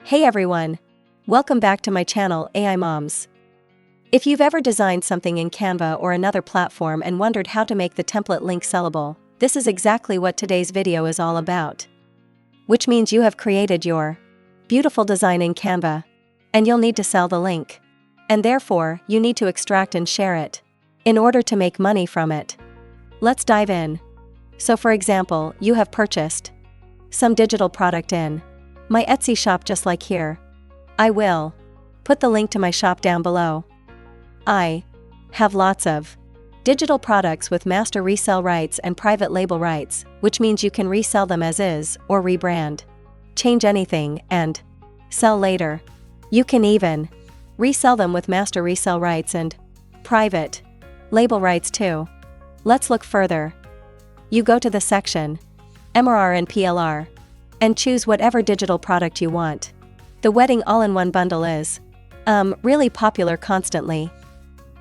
Hey everyone! Welcome back to my channel AI Moms. If you've ever designed something in Canva or another platform and wondered how to make the template link sellable, this is exactly what today's video is all about. Which means you have created your beautiful design in Canva, and you'll need to sell the link. And therefore, you need to extract and share it in order to make money from it. Let's dive in. So for example, you have purchased some digital product in my Etsy shop just like here. I will put the link to my shop down below. I have lots of digital products with master resale rights and private label rights, which means you can resell them as is or rebrand, change anything, and sell later. You can even resell them with master resale rights and private label rights too. Let's look further. You go to the section MRR and PLR and choose whatever digital product you want. The wedding all-in-one bundle is really popular constantly.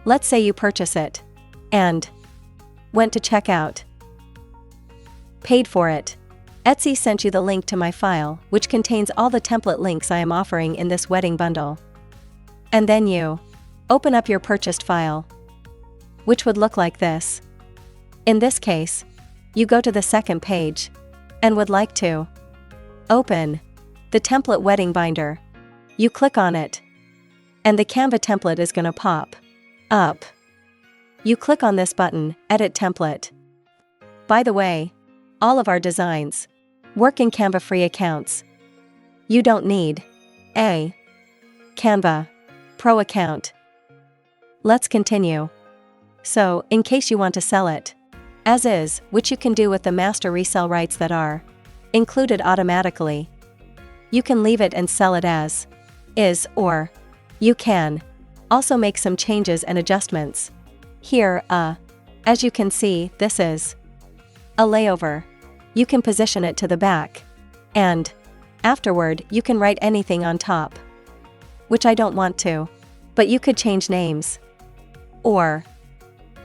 Let's say you purchase it and went to checkout, paid for it. Etsy sent you the link to my file, which contains all the template links I am offering in this wedding bundle. And then you open up your purchased file, which would look like this. In this case, you go to the second page and would like to open the template wedding binder. You click on it, and the Canva template is going to pop up. You click on this button, Edit Template. By the way, all of our designs work in Canva free accounts. You don't need a Canva Pro account. Let's continue. So, in case you want to sell it as is, which you can do with the master resale rights that are included automatically, you can leave it and sell it as is, or you can also make some changes and adjustments. Here, as you can see, this is a layover. You can position it to the back, and afterward you can write anything on top, which I don't want to, but you could change names or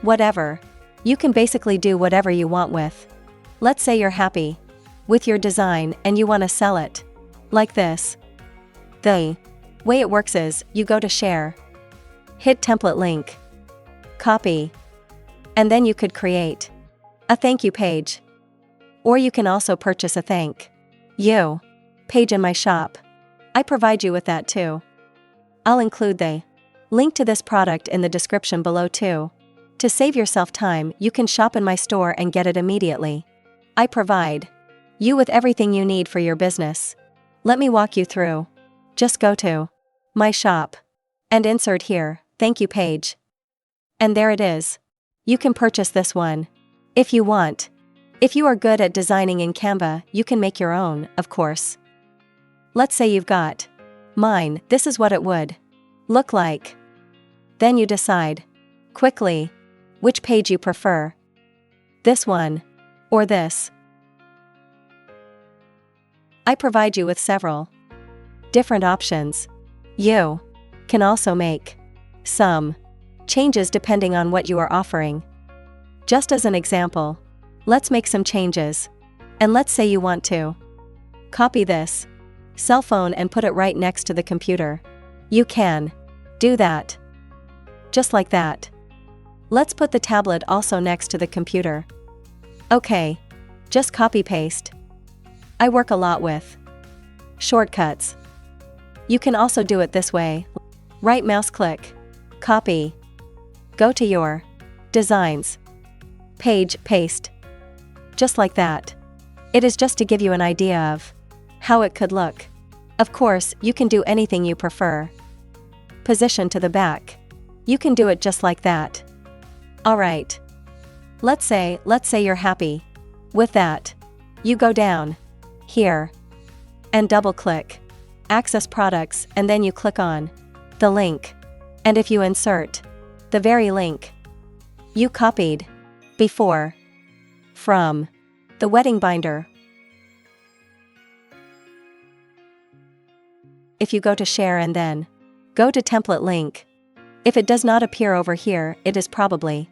whatever. You can basically do whatever you want with. Let's say you're happy with your design and you want to sell it like this. The way it works is, you go to share, hit template link, copy, and then you could create a thank you page. Or you can also purchase a thank you page in my shop. I provide you with that too. I'll include the link to this product in the description below too. To save yourself time, you can shop in my store and get it immediately. I provide you with everything you need for your business. Let me walk you through. Just go to my shop and insert here, thank you page. And there it is. You can purchase this one if you want. If you are good at designing in Canva, you can make your own, of course. Let's say you've got mine, this is what it would look like. Then you decide quickly which page you prefer. This one or this. I provide you with several different options. You can also make some changes depending on what you are offering. Just as an example, let's make some changes. And let's say you want to copy this cell phone and put it right next to the computer. You can do that. Just like that. Let's put the tablet also next to the computer. Okay, just copy paste. I work a lot with shortcuts. You can also do it this way. Right mouse click, copy, go to your designs, page, paste. Just like that. It is just to give you an idea of how it could look. Of course, you can do anything you prefer. Position to the back. You can do it just like that. Alright. Let's say you're happy with that. You go down here and double click access products, and then you click on the link. And if you insert the very link you copied before from the wedding binder, if you go to share and then go to template link, if it does not appear over here, it is probably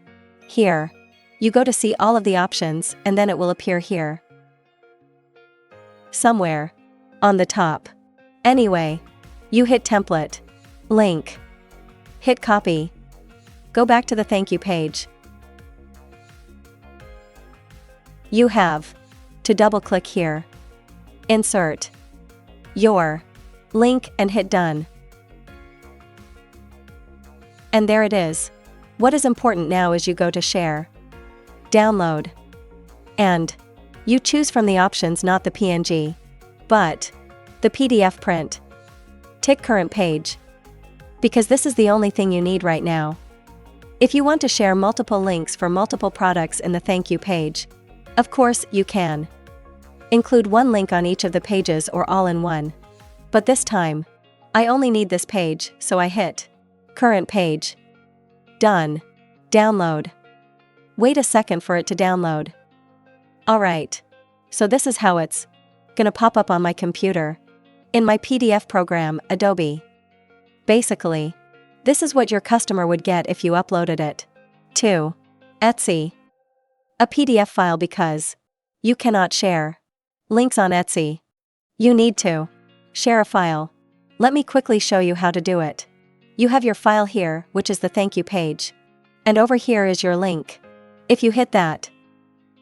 here. You go to see all of the options and then it will appear here somewhere on the top. Anyway, you hit template, link, hit copy, go back to the thank you page. You have to double-click here, insert your link and hit done. And there it is. What is important now is you go to share, download, and you choose from the options not the PNG, but the PDF print. Tick current page, because this is the only thing you need right now. If you want to share multiple links for multiple products in the thank you page, of course you can. Include one link on each of the pages or all in one. But this time, I only need this page, so I hit current page. Done. Download. Wait a second for it to download. Alright. So this is how it's gonna pop up on my computer. In my PDF program, Adobe. Basically, this is what your customer would get if you uploaded it to Etsy. A PDF file because you cannot share links on Etsy. You need to share a file. Let me quickly show you how to do it. You have your file here, which is the thank you page. And over here is your link. If you hit that,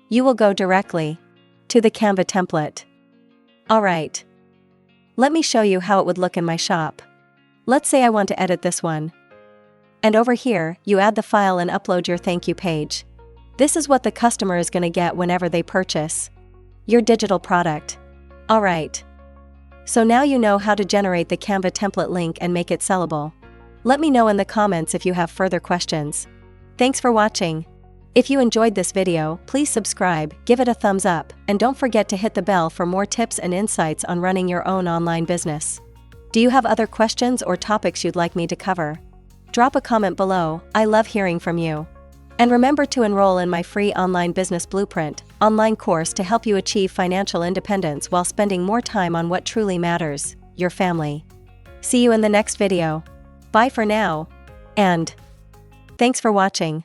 you will go directly to the Canva template. Alright. Let me show you how it would look in my shop. Let's say I want to edit this one. And over here, you add the file and upload your thank you page. This is what the customer is going to get whenever they purchase your digital product. Alright. So now you know how to generate the Canva template link and make it sellable. Let me know in the comments if you have further questions. Thanks for watching. If you enjoyed this video, please subscribe, give it a thumbs up, and don't forget to hit the bell for more tips and insights on running your own online business. Do you have other questions or topics you'd like me to cover? Drop a comment below, I love hearing from you. And remember to enroll in my free online business blueprint online course to help you achieve financial independence while spending more time on what truly matters, your family. See you in the next video. Bye for now, and thanks for watching.